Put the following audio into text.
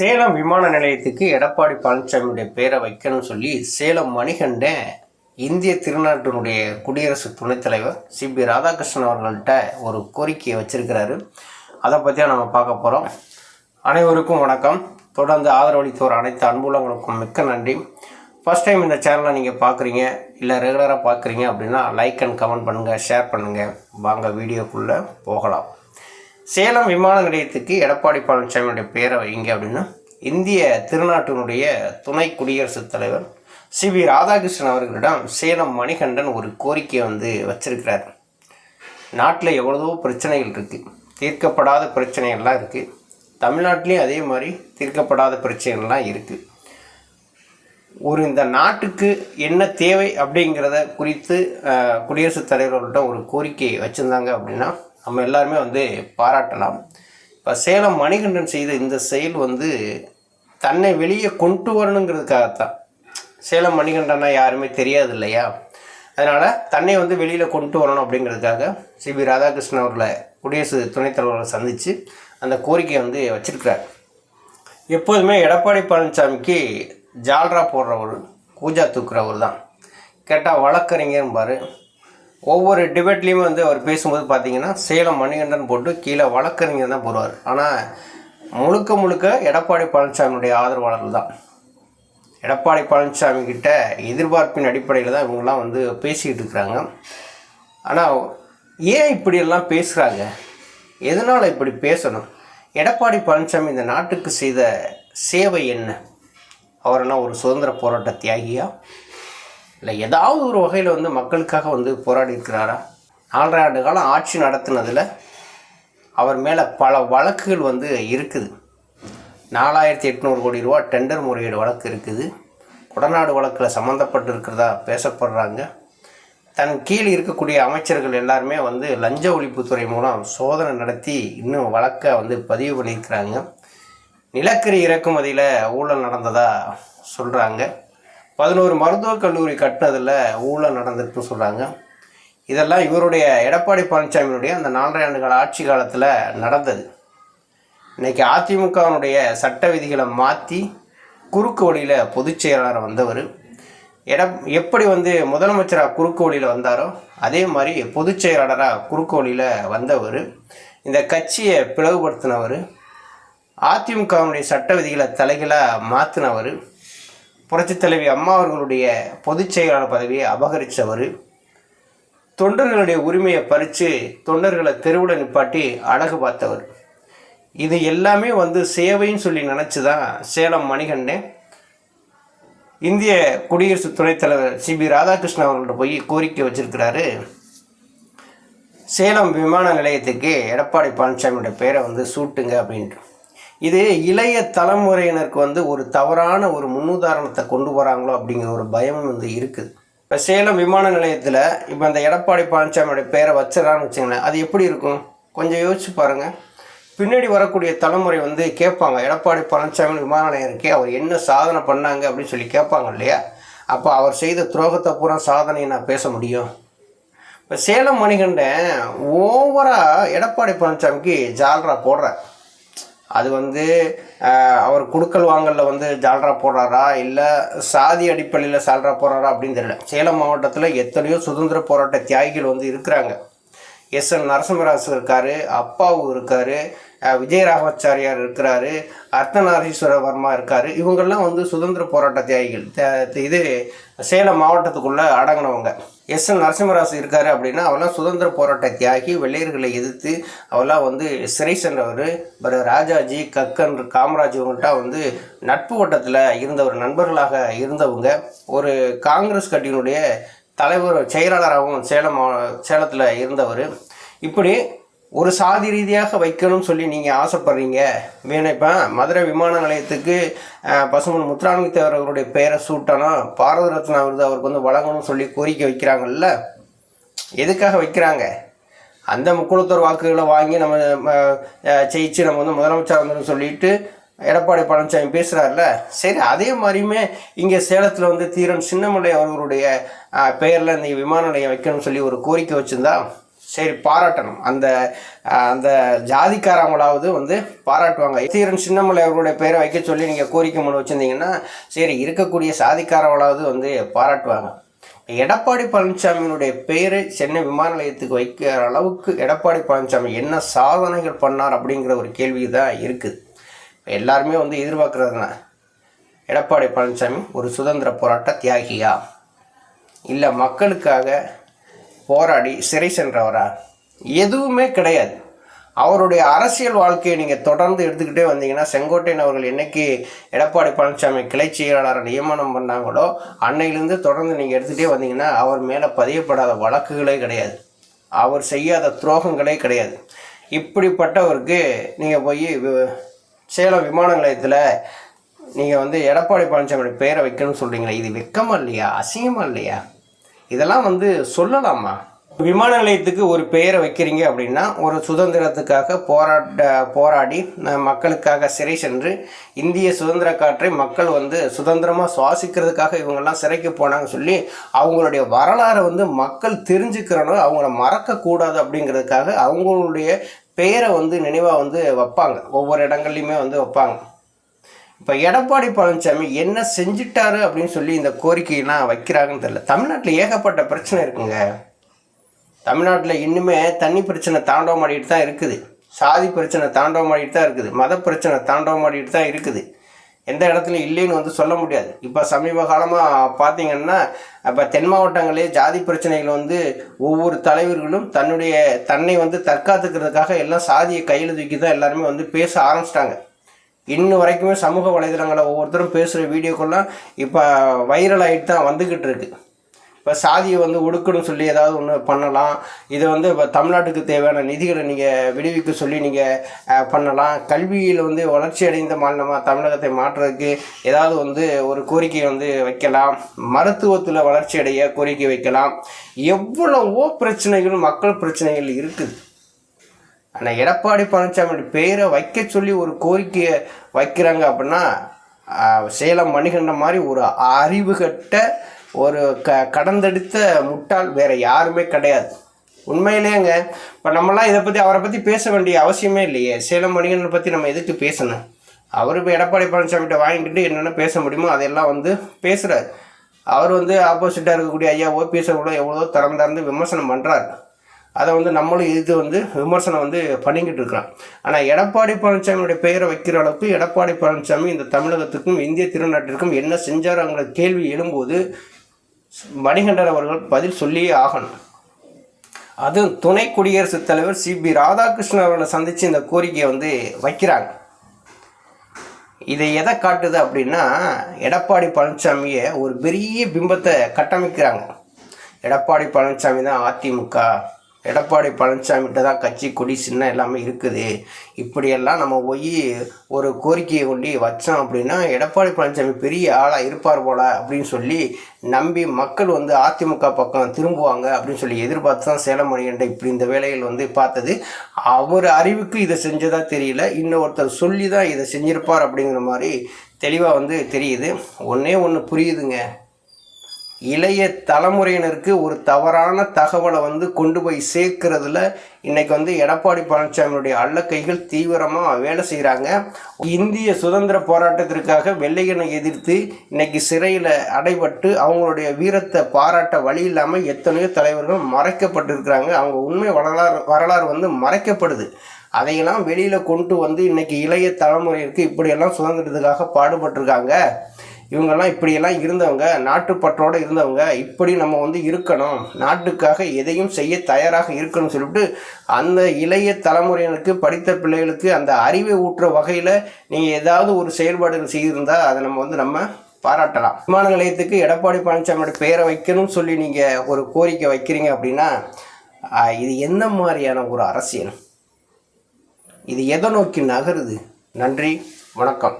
சேலம் விமான நிலையத்துக்கு எடப்பாடி பழனிசாமியுடைய பேரை வைக்கணும்னு சொல்லி சேலம் மணிகண்டன் இந்திய திருநாட்டினுடைய குடியரசு துணைத் தலைவர் சிபி ராதாகிருஷ்ணன் அவர்கள்ட்ட ஒரு கோரிக்கையை வச்சிருக்கிறாரு. அதை பற்றியா நம்ம பார்க்க போகிறோம். அனைவருக்கும் வணக்கம். தொடர்ந்து ஆதரவளித்தோர் அனைத்து அன்புள்ளவங்களுக்கும் மிக்க நன்றி. ஃபஸ்ட் டைம் இந்த சேனலை நீங்கள் பார்க்குறீங்க இல்லை ரெகுலராக பார்க்குறீங்க அப்படின்னா லைக் அண்ட் கமெண்ட் பண்ணுங்கள், ஷேர் பண்ணுங்கள். வாங்க வீடியோக்குள்ளே போகலாம். சேலம் விமான நிலையத்துக்கு எடப்பாடி பழனிசாமியுடைய பேரை வைங்க அப்படின்னு இந்திய திருநாட்டினுடைய துணை குடியரசுத் தலைவர் சிபி ராதாகிருஷ்ணன் அவர்களிடம் சேலம் மணிகண்டன் ஒரு கோரிக்கையை வச்சிருக்கிறார். நாட்டில் எவ்வளவோ பிரச்சனைகள் இருக்குது, தீர்க்கப்படாத பிரச்சனைகள்லாம் இருக்குது. தமிழ்நாட்டிலையும் அதே மாதிரி தீர்க்கப்படாத பிரச்சனைகள்லாம் இருக்குது. இந்த நாட்டுக்கு என்ன தேவை அப்படிங்கிறத குறித்து குடியரசுத் தலைவர்கள்ட்ட ஒரு கோரிக்கை வச்சுருந்தாங்க அப்படின்னா நம்ம எல்லாருமே பாராட்டலாம். இப்போ சேலம் மணிகண்டன் செய்த இந்த செயல் தன்னை வெளியே கொண்டு வரணுங்கிறதுக்காகத்தான். சேலம் மணிகண்டனா யாருமே தெரியாது இல்லையா? அதனால் தன்னை வெளியில் கொண்டு வரணும் அப்படிங்கிறதுக்காக சிபி ராதாகிருஷ்ணன் அவர்களை குடியரசு துணைத் தலைவர்களை சந்தித்து அந்த கோரிக்கையை வச்சிருக்கிறார். எப்போதுமே எடப்பாடி பழனிசாமிக்கு ஜால்ரா போடுறவர், கூஜா தூக்குறவர் தான். கேட்டால் வழக்கறிஞர்பார். ஒவ்வொரு டிபேட்லேயுமே அவர் பேசும்போது பார்த்திங்கன்னா சேலம் மணிகண்டன் போட்டு கீழே வழக்கறிஞர் தான் போடுவார். ஆனால் முழுக்க முழுக்க எடப்பாடி பழனிசாமியுடைய ஆதரவாளர்கள் தான். எடப்பாடி பழனிசாமி கிட்ட எதிர்பார்ப்பின் அடிப்படையில் தான் இவங்கெல்லாம் பேசிக்கிட்டு இருக்கிறாங்க. ஆனால் ஏன் இப்படியெல்லாம் பேசுகிறாங்க? எதனால் இப்படி பேசணும்? எடப்பாடி பழனிசாமி இந்த நாட்டுக்கு செய்த சேவை என்ன? அவர் என்ன ஒரு சுதந்திர போராட்ட தியாகியா? இல்லை ஏதாவது ஒரு வகையில் மக்களுக்காக போராடி இருக்கிறாரா? 4.5 ஆண்டு காலம் ஆட்சி நடத்தினதில் அவர் மேலே பல வழக்குகள் இருக்குது. 4800 கோடி ரூபா டெண்டர் முறையீடு வழக்கு இருக்குது. கொடநாடு வழக்கில் சம்மந்தப்பட்டு இருக்கிறதா பேசப்படுறாங்க. தன் கீழ் இருக்கக்கூடிய அமைச்சர்கள் எல்லாருமே லஞ்ச ஒழிப்புத்துறை மூலம் சோதனை நடத்தி இன்னும் வழக்கை பதிவு பண்ணியிருக்கிறாங்க. நிலக்கரி இறக்குமதியில் ஊழல் நடந்ததாக சொல்கிறாங்க. 11 மருத்துவக் கல்லூரி கட்டினதில் ஊழல் நடந்திருக்குன்னு சொல்கிறாங்க. இதெல்லாம் இவருடைய எடப்பாடி பழனிசாமியினுடைய அந்த 4.5 ஆண்டு கால ஆட்சி காலத்தில் நடந்தது. இன்றைக்கி அதிமுகவினுடைய சட்ட விதிகளை மாற்றி குறுக்கு வழியில் பொதுச் செயலாளர் வந்தவர். எப்படி முதலமைச்சராக குறுக்கு வழியில் வந்தாரோ அதே மாதிரி பொதுச் செயலாளராக குறுக்கு வழியில் வந்தவர். இந்த கட்சியை பிளவுபடுத்தினவர். அதிமுகவினுடைய சட்ட விதிகளை தலைகளாக மாற்றினவர். புரட்சித் தலைவி அம்மா அவர்களுடைய பொதுச் செயலாளர் பதவியை அபகரித்தவர். தொண்டர்களுடைய உரிமையை பறித்து தொண்டர்களை தெருவில் நிப்பாட்டி அழகு பார்த்தவர். இது எல்லாமே சேவைன்னு சொல்லி நினச்சி தான் சேலம் மணிகண்டன் இந்திய குடியரசு துணைத் தலைவர் சிபி ராதாகிருஷ்ணன் அவர்கள்ட்ட போய் கோரிக்கை வச்சிருக்கிறாரு. சேலம் விமான நிலையத்துக்கு எடப்பாடி பழனிசாமியோட பேரை சூட்டுங்க அப்படின்ட்டு. இது இளைய தலைமுறையினருக்கு ஒரு தவறான ஒரு முன்னுதாரணத்தை கொண்டு வராங்களோ அப்படிங்கிற ஒரு பயமும் இருக்குது. இப்போ சேலம் விமான நிலையத்தில் இப்போ இந்த எடப்பாடி பழனிசாமியோட பேரை வச்சிடறான்னு வச்சுங்களேன், அது எப்படி இருக்கும்? கொஞ்சம் யோசிச்சு பாருங்கள். பின்னாடி வரக்கூடிய தலைமுறை கேட்பாங்க, எடப்பாடி பழனிசாமி விமான நிலையம் இருக்கே, அவர் என்ன சாதனை பண்ணாங்க அப்படின்னு சொல்லி கேட்பாங்க இல்லையா? அப்போ அவர் செய்த துரோகத்தை பூரா சாதனையை நான் பேச முடியும். இப்போ சேலம் மணிகண்டன் ஓவராக எடப்பாடி பழனிசாமிக்கு ஜால்ரா போடுறார். அது அவர் குடுக்கல் வாங்கலில் ஜால்ரா போடுறாரா இல்லை சாதி அடிப்படையில் ஜால்ரா போடுறாரா அப்படின்னு தெரியல. சேலம் மாவட்டத்தில் எத்தனையோ சுதந்திர போராட்ட தியாகிகள் இருக்கிறாங்க. எஸ்.என். நரசிம்மராசு இருக்கார், அப்பாவு இருக்கார், விஜயராகவாச்சாரியார் இருக்கிறாரு, அர்த்தநாரீஸ்வர வர்மா இருக்கார். இவங்கெல்லாம் சுதந்திர போராட்ட தியாகிகள். இது சேலம் மாவட்டத்துக்குள்ளே அடங்கினவங்க. எஸ்.என். நரசிம்மராசு இருக்கார் அப்படின்னா அவெல்லாம் சுதந்திர போராட்ட தியாகி, வெள்ளையர்களை எதிர்த்து அவெல்லாம் சிறை சென்றவர். ராஜாஜி, கக்கன், காமராஜ் இவங்கள்ட்ட நட்பு வட்டத்தில் இருந்தவர், நண்பர்களாக இருந்தவங்க. ஒரு காங்கிரஸ் கட்சியினுடைய தலைவர் செயலாளராகவும் சேலத்தில் இருந்தவர். இப்படி ஒரு சாதி ரீதியாக வைக்கணும்னு சொல்லி நீங்கள் ஆசைப்படுறீங்க. வேணும் இப்போ மதுரை விமான நிலையத்துக்கு பசுமன் முத்துராமலிங்க தேவர் அவருடைய பெயரை சூட்டணும், பாரத ரத்னா விருது அவருக்கு வழங்கணும்னு சொல்லி கோரிக்கை வைக்கிறாங்கல்ல. எதுக்காக வைக்கிறாங்க? அந்த முக்குளத்தூர் வாக்குகளை வாங்கி நம்ம ஜெயிச்சு நம்ம முதலமைச்சர் சொல்லிட்டு எடப்பாடி பழனிசாமி பேசுகிறார்ல. சரி, அதே மாதிரியுமே இங்கே சேலத்தில் தீரன் சின்னமலை அவர்களுடைய பெயரில் இந்த விமான நிலையம் வைக்கணும்னு சொல்லி ஒரு கோரிக்கை வச்சுருந்தா சரி பாராட்டணும். அந்த அந்த ஜாதிக்காரங்களாவது வந்து பாராட்டுவாங்க. தீரன் சின்னமலை அவர்களுடைய பெயரை வைக்க சொல்லி நீங்கள் கோரிக்கை மனு வச்சுருந்தீங்கன்னா சரி இருக்கக்கூடிய சாதிக்காரங்களாவது வந்து பாராட்டுவாங்க. எடப்பாடி பழனிசாமியினுடைய பெயரை சென்னை விமான நிலையத்துக்கு வைக்கிற அளவுக்கு எடப்பாடி பழனிசாமி என்ன சாதனைகள் பண்ணார் அப்படிங்கிற ஒரு கேள்வி தான் இருக்குது. எல்லாருமே வந்து எதிர்பார்க்குறதுனா எடப்பாடி பழனிசாமி ஒரு சுதந்திர போராட்ட தியாகியா, இல்லை மக்களுக்காக போராடி சிறை சென்றவரா? எதுவுமே கிடையாது. அவருடைய அரசியல் வாழ்க்கையை நீங்கள் தொடர்ந்து எடுத்துக்கிட்டே வந்தீங்கன்னா, செங்கோட்டையன் அவர்கள் என்னைக்கு எடப்பாடி பழனிசாமி கிளை செயலாளரை நியமனம் பண்ணாங்களோ அன்னையிலேருந்து தொடர்ந்து நீங்கள் எடுத்துகிட்டே வந்தீங்கன்னா அவர் மேலே பதியப்படாத வழக்குகளே கிடையாது, அவர் செய்யாத துரோகங்களே கிடையாது. இப்படிப்பட்டவருக்கு நீங்கள் போய் சேலம் விமான நிலையத்தில் நீங்கள் வந்து எடப்பாடி பழனிசாமியோட பெயரை வைக்கணும்னு சொல்கிறீங்களா? இது வெக்கமா இல்லையா? அசிங்கமாக இல்லையா? இதெல்லாம் வந்து சொல்லலாமா? விமான நிலையத்துக்கு ஒரு பெயரை வைக்கிறீங்க அப்படின்னா ஒரு சுதந்திரத்துக்காக போராடி மக்களுக்காக சிறை சென்று இந்திய சுதந்திர காற்றை மக்கள் வந்து சுதந்திரமாக சுவாசிக்கிறதுக்காக இவங்கெல்லாம் சிறைக்கு போனாங்க சொல்லி அவங்களுடைய வரலாறை வந்து மக்கள் தெரிஞ்சுக்கிறனும், அவங்கள மறக்கக்கூடாது அப்படிங்கிறதுக்காக அவங்களுடைய பெயரை வந்து நினைவாக வந்து வைப்பாங்க, ஒவ்வொரு இடங்கள்லையுமே வந்து வைப்பாங்க. இப்போ எடப்பாடி பழனிசாமி என்ன செஞ்சிட்டாரு அப்படின்னு சொல்லி இந்த கோரிக்கையெல்லாம் வைக்கிறாங்கன்னு தெரியல. தமிழ்நாட்டில் ஏகப்பட்ட பிரச்சனை இருக்குங்க. தமிழ்நாட்டில் இன்னுமே தண்ணி பிரச்சனை தாண்டவமாடிட்டு தான் இருக்குது, சாதி பிரச்சனை தாண்டவமாடிட்டு தான் இருக்குது, மத பிரச்சனை தாண்டவமாடிட்டு தான் இருக்குது. எந்த இடத்துல இல்லைன்னு வந்து சொல்ல முடியாது. இப்போ சமீப காலமாக பார்த்தீங்கன்னா இப்போ தென் மாவட்டங்களே ஜாதி பிரச்சனைகள் வந்து ஒவ்வொரு தலைவர்களும் தன்னை வந்து தற்காத்துக்கிறதுக்காக எல்லாம் சாதியை கையில் தூக்கி தான் எல்லாருமே வந்து பேச ஆரம்பிச்சிட்டாங்க. இன்னும் வரைக்குமே சமூக வலைதளங்களில் ஒவ்வொருத்தரும் பேசுகிற வீடியோக்கெல்லாம் இப்போ வைரல் ஆகிட்டு தான் வந்துக்கிட்டு இருக்குது. இப்போ சாதியை வந்து ஒடுக்கணும்னு சொல்லி ஏதாவது ஒன்று பண்ணலாம், இதை வந்து இப்போ தமிழ்நாட்டுக்கு தேவையான நிதிகளை நீங்கள் விடுவிக்க சொல்லி நீங்கள் பண்ணலாம், கல்வியில் வந்து வளர்ச்சி அடைந்த மாநிலமாக தமிழகத்தை மாற்றுறதுக்கு ஏதாவது வந்து ஒரு கோரிக்கை வந்து வைக்கலாம், மருத்துவத்தில் வளர்ச்சி அடைய கோரிக்கை வைக்கலாம். எவ்வளவோ பிரச்சனைகள் மக்கள் பிரச்சனைகள் இருக்குது. ஆனால் எடப்பாடி பழனிசாமியோட பெயரை வைக்க சொல்லி ஒரு கோரிக்கையை வைக்கிறாங்க அப்படின்னா சேலம் மணிகண்டன் மாதிரி ஒரு அறிவுகட்ட ஒரு கடந்தெடுத்த முட்டாள் வேறு யாருமே கிடையாது. உண்மையிலேங்க இப்போ நம்மளாம் இதை பற்றி அவரை பற்றி பேச வேண்டிய அவசியமே இல்லையே. சேலம் மணிகண்டனை பற்றி நம்ம எதுக்கு பேசணும்? அவர் இப்போ எடப்பாடி பழனிசாமிகிட்ட வாங்கிக்கிட்டு என்னென்ன பேச முடியுமோ அதெல்லாம் வந்து பேசுகிறார். அவர் வந்து ஆப்போசிட்டாக இருக்கக்கூடிய ஐயா ஓபிஎஸ் கூட எவ்வளோ திறந்து விமர்சனம் பண்ணுறாரு. அதை வந்து நம்மளும் இது வந்து விமர்சனம் வந்து பண்ணிக்கிட்டு இருக்கிறான். ஆனால் எடப்பாடி பழனிசாமியோடைய பெயரை வைக்கிற அளவுக்கு எடப்பாடி பழனிசாமி இந்த தமிழகத்துக்கும் இந்திய திருநாட்டிற்கும் என்ன செஞ்சாருங்கிற கேள்வி எழும்போது மணிகண்டன் அவர்கள் பதில் சொல்லியே ஆகணும். அது துணை குடியரசுத் தலைவர் சிபி ராதாகிருஷ்ணன் அவர்களை சந்தித்து இந்த கோரிக்கையை வந்து வைக்கிறாங்க. இதை எதை காட்டுது அப்படின்னா எடப்பாடி பழனிசாமியை ஒரு பெரிய பிம்பத்தை கட்டமைக்கிறாங்க. எடப்பாடி பழனிசாமி தான் அதிமுக, எடப்பாடி பழனிசாமிகிட்ட தான் கட்சி கொடி சின்ன எல்லாமே இருக்குது, இப்படியெல்லாம் நம்ம போய் ஒரு கோரிக்கையை கொண்டு வச்சோம் அப்படின்னா எடப்பாடி பழனிசாமி பெரிய ஆளாக இருப்பார் போல அப்படின்னு சொல்லி நம்பி மக்கள் வந்து அதிமுக பக்கம் திரும்புவாங்க அப்படின்னு சொல்லி எதிர்பார்த்து தான் சேலம் மணிகண்டன் இப்படி இந்த வேலைகள் வந்து பார்த்தது. அவர் அறிவுக்கு இதை செஞ்சதாக தெரியல, இன்னொருத்தர் சொல்லி தான் இதை செஞ்சிருப்பார் அப்படிங்கிற மாதிரி தெளிவாக வந்து தெரியுது. ஒன்றே ஒன்று புரியுதுங்க, இளைய தலைமுறையினருக்கு ஒரு தவறான தகவலை வந்து கொண்டு போய் சேர்க்கறதுல இன்றைக்கி வந்து எடப்பாடி பழனிசாமியுடைய அல்லக்கைகள் தீவிரமாக வேலை செய்கிறாங்க. இந்திய சுதந்திர போராட்டத்திற்காக வெள்ளையனை எதிர்த்து இன்றைக்கி சிறையில் அடைபட்டு அவங்களுடைய வீரத்தை பாராட்ட வழி இல்லாமல் எத்தனையோ தலைவர்கள் மறைக்கப்பட்டிருக்கிறாங்க. அவங்க உண்மை வரலாறு வந்து மறைக்கப்படுது. அதையெல்லாம் வெளியில் கொண்டு வந்து இன்றைக்கி இளைய தலைமுறையிற்கு இப்படியெல்லாம் சுதந்திரத்துக்காக பாடுபட்டிருக்காங்க, இவங்கெல்லாம் இப்படியெல்லாம் இருந்தவங்க, நாட்டுப்பற்றோடு இருந்தவங்க, இப்படி நம்ம வந்து இருக்கணும், நாட்டுக்காக எதையும் செய்ய தயாராக இருக்கணும்னு சொல்லிவிட்டு அந்த இளைய தலைமுறையினருக்கு படித்த பிள்ளைகளுக்கு அந்த அறிவை ஊட்டுற வகையில் நீங்கள் ஏதாவது ஒரு செயல்பாடுகள் செய்திருந்தால் அதை நம்ம பாராட்டலாம். விமான நிலையத்துக்கு எடப்பாடி பழனிசாமியோட பெயரை வைக்கணும்னு சொல்லி நீங்கள் ஒரு கோரிக்கை வைக்கிறீங்க அப்படின்னா இது என்ன மாதிரியான ஒரு அரசியல்? இது எதை நோக்கி நகருது? நன்றி, வணக்கம்.